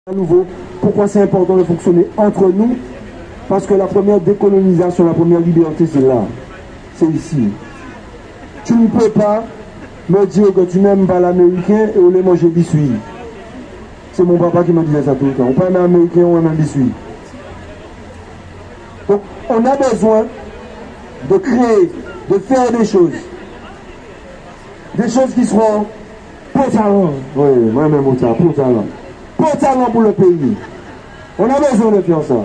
À nouveau, pourquoi c'est important de fonctionner entre nous? Parce que la première décolonisation, la première liberté, c'est là. C'est ici. Tu ne peux pas me dire que tu n'aimes pas l'américain et on les manger biscuit. C'est mon papa qui me disait ça tout le temps. On parle américain, on aime biscuit. Donc, on a besoin de créer, de faire des choses. Des choses qui seront pour talent. Oui, moi-même, pour talent. Pour talent pour le pays. On a besoin de faire ça.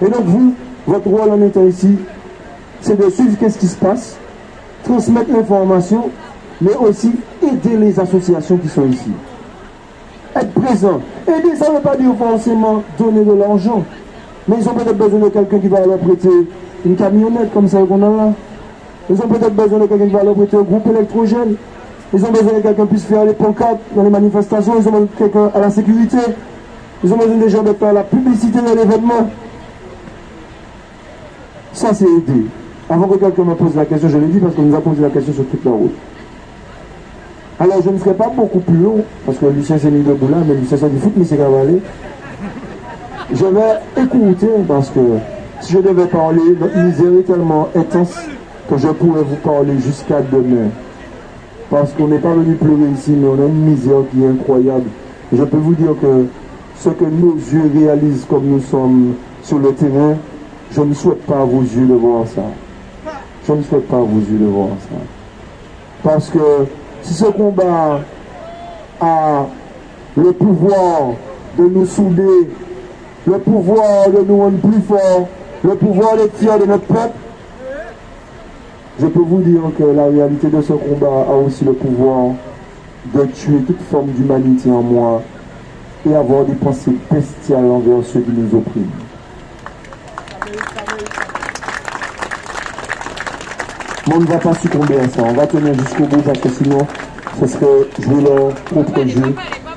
Et donc vous, votre rôle en étant ici, c'est de suivre qu'est-ce qui se passe, transmettre l'information, mais aussi aider les associations qui sont ici. Être présent. Aider, ça ne veut pas dire forcément donner de l'argent. Mais ils ont peut-être besoin de quelqu'un qui va leur prêter une camionnette comme ça qu'on a là. Ils ont peut-être besoin de quelqu'un qui va leur prêter un groupe électrogène. Ils ont besoin de quelqu'un qui puisse faire les pancartes dans les manifestations. Ils ont besoin de quelqu'un à la sécurité. Ils ont besoin des gens de faire la publicité de l'événement. Ça, c'est aider. Avant que quelqu'un me pose la question, je l'ai dit parce qu'on nous a posé la question sur toute la route. Alors, je ne serai pas beaucoup plus long, parce que Lucien s'est mis debout là, mais Lucien s'est dit, fout, mais c'est cavalé. Je vais écouter, parce que si je devais parler, notre misère est tellement intense que je pourrais vous parler jusqu'à demain. Parce qu'on n'est pas venu pleurer ici, mais on a une misère qui est incroyable. Et je peux vous dire que ce que nos yeux réalisent comme nous sommes sur le terrain, je ne souhaite pas à vos yeux de voir ça. Je ne souhaite pas à vos yeux de voir ça. Parce que si ce combat a le pouvoir de nous souder, le pouvoir de nous rendre plus forts, le pouvoir d'être fiers de notre peuple, je peux vous dire que la réalité de ce combat a aussi le pouvoir de tuer toute forme d'humanité en moi et avoir des pensées bestiales envers ceux qui nous oppriment. On ne va pas succomber à ça, on va tenir jusqu'au bout parce que sinon ce serait jouer leur propre jeu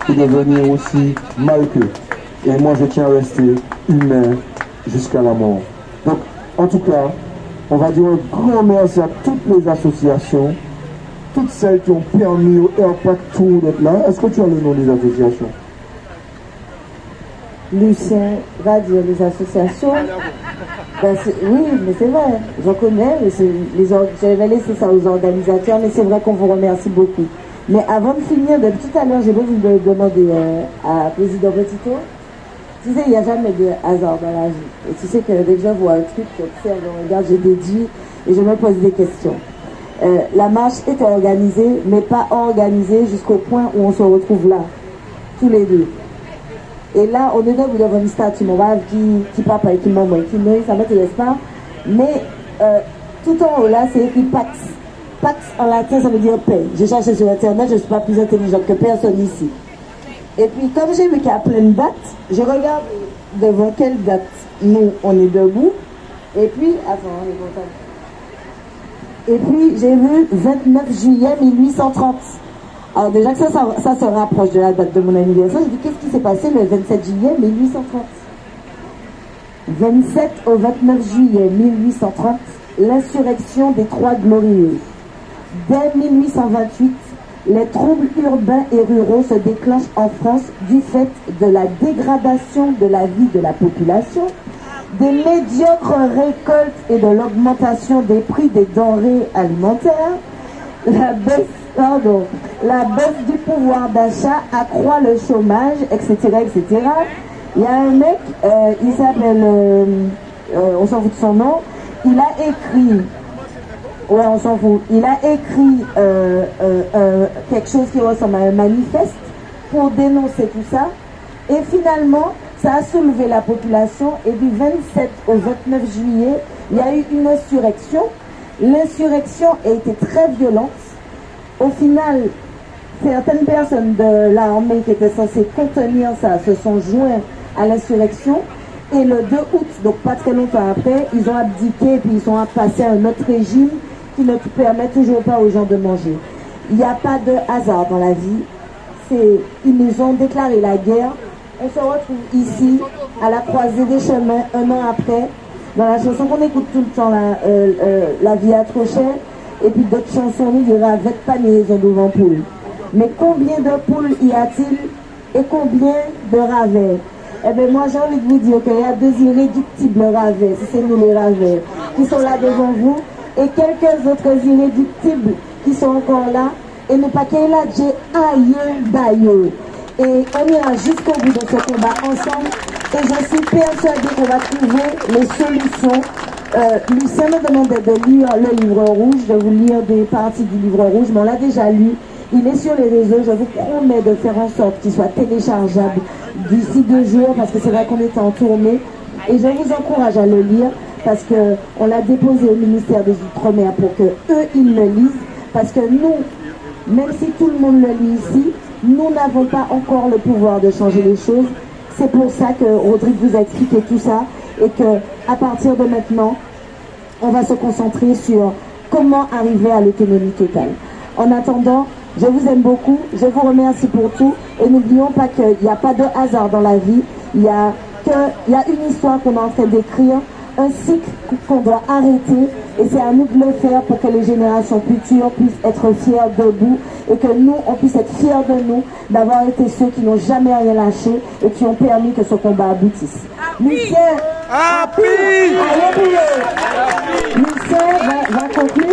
et devenir aussi mal qu'eux. Et moi je tiens à rester humain jusqu'à la mort. Donc en tout cas, on va dire un grand merci à toutes les associations, toutes celles qui ont permis au Airpack Tour d'être là. Est-ce que tu as le nom des associations? Lucien va dire les associations. Ben oui, mais c'est vrai, j'en connais, j'avais laissé ça aux organisateurs, mais c'est vrai qu'on vous remercie beaucoup. Mais avant de finir, depuis tout à l'heure, j'ai voulu demander à Président Petito, tu sais, il n'y a jamais de hasard dans la vie. Et tu sais que dès que je vois un truc, j'observe, je regarde, je dédie et je me pose des questions. La marche était organisée, mais pas organisée jusqu'au point où on se retrouve là, tous les deux. Et là, on est devant une statue, mon rêve qui papa et qui maman et qui nous, ça m'intéresse pas. Mais tout en haut là, c'est écrit Pax. Pax en latin, ça veut dire paix. J'ai cherché sur internet, je ne suis pas plus intelligente que personne ici. Et puis, comme j'ai vu qu'il y a plein de dates, je regarde devant quelle date nous, on est debout. Et puis, attends, et puis, j'ai vu 29 juillet 1830. Alors déjà que ça se rapproche de la date de mon anniversaire, je dis qu'est-ce qui s'est passé le 27 juillet 1830? 27 au 29 juillet 1830, l'insurrection des Trois Glorieuses. Dès 1828, les troubles urbains et ruraux se déclenchent en France du fait de la dégradation de la vie de la population, des médiocres récoltes et de l'augmentation des prix des denrées alimentaires. La baisse du pouvoir d'achat accroît le chômage, etc., etc. Il y a un mec, il s'appelle, on s'en fout de son nom, il a écrit, ouais, on s'en fout, il a écrit quelque chose qui ressemble à un manifeste pour dénoncer tout ça. Et finalement, ça a soulevé la population. Et du 27 au 29 juillet, il y a eu une insurrection. L'insurrection a été très violente. Au final, certaines personnes de l'armée qui étaient censées contenir ça se sont joints à l'insurrection. Et le 2 août, donc pas très longtemps après, ils ont abdiqué et puis ils sont passés à un autre régime qui ne permet toujours pas aux gens de manger. Il n'y a pas de hasard dans la vie. Ils nous ont déclaré la guerre. On se retrouve ici, à la croisée des chemins, un an après, dans la chanson qu'on écoute tout le temps, La vie a trop cher, et puis d'autres chansons, il y aura avec panier, ils ont devant poule. Mais combien de poules y a-t-il et combien de Ravers? Eh bien, moi, j'ai envie de vous dire qu'il y a deux irréductibles Ravers, si c'est nous les Ravers, qui sont là devant vous, et quelques autres irréductibles qui sont encore là, et nous pas qu'il là, j'ai aïeux d'ailleurs. Et on ira jusqu'au bout de ce combat ensemble, et je suis persuadée qu'on va trouver les solutions. Lucien me demandait de lire le livre rouge, de vous lire des parties du livre rouge, mais on l'a déjà lu. Il est sur les réseaux, je vous promets de faire en sorte qu'il soit téléchargeable d'ici 2 jours, parce que c'est vrai qu'on était en tournée. Et je vous encourage à le lire, parce qu'on l'a déposé au ministère des Outre-mer pour que eux ils le lisent, parce que nous, même si tout le monde le lit ici, nous n'avons pas encore le pouvoir de changer les choses. C'est pour ça que Rodrigue vous a expliqué tout ça, et que à partir de maintenant, on va se concentrer sur comment arriver à l'autonomie totale. En attendant, je vous aime beaucoup, je vous remercie pour tout, et n'oublions pas qu'il n'y a pas de hasard dans la vie, il y a une histoire qu'on est en train d'écrire, un cycle qu'on doit arrêter, et c'est à nous de le faire pour que les générations futures puissent être fiers debout, et que nous, on puisse être fiers de nous, d'avoir été ceux qui n'ont jamais rien lâché, et qui ont permis que ce combat aboutisse. Lucien, Lucien va conclure.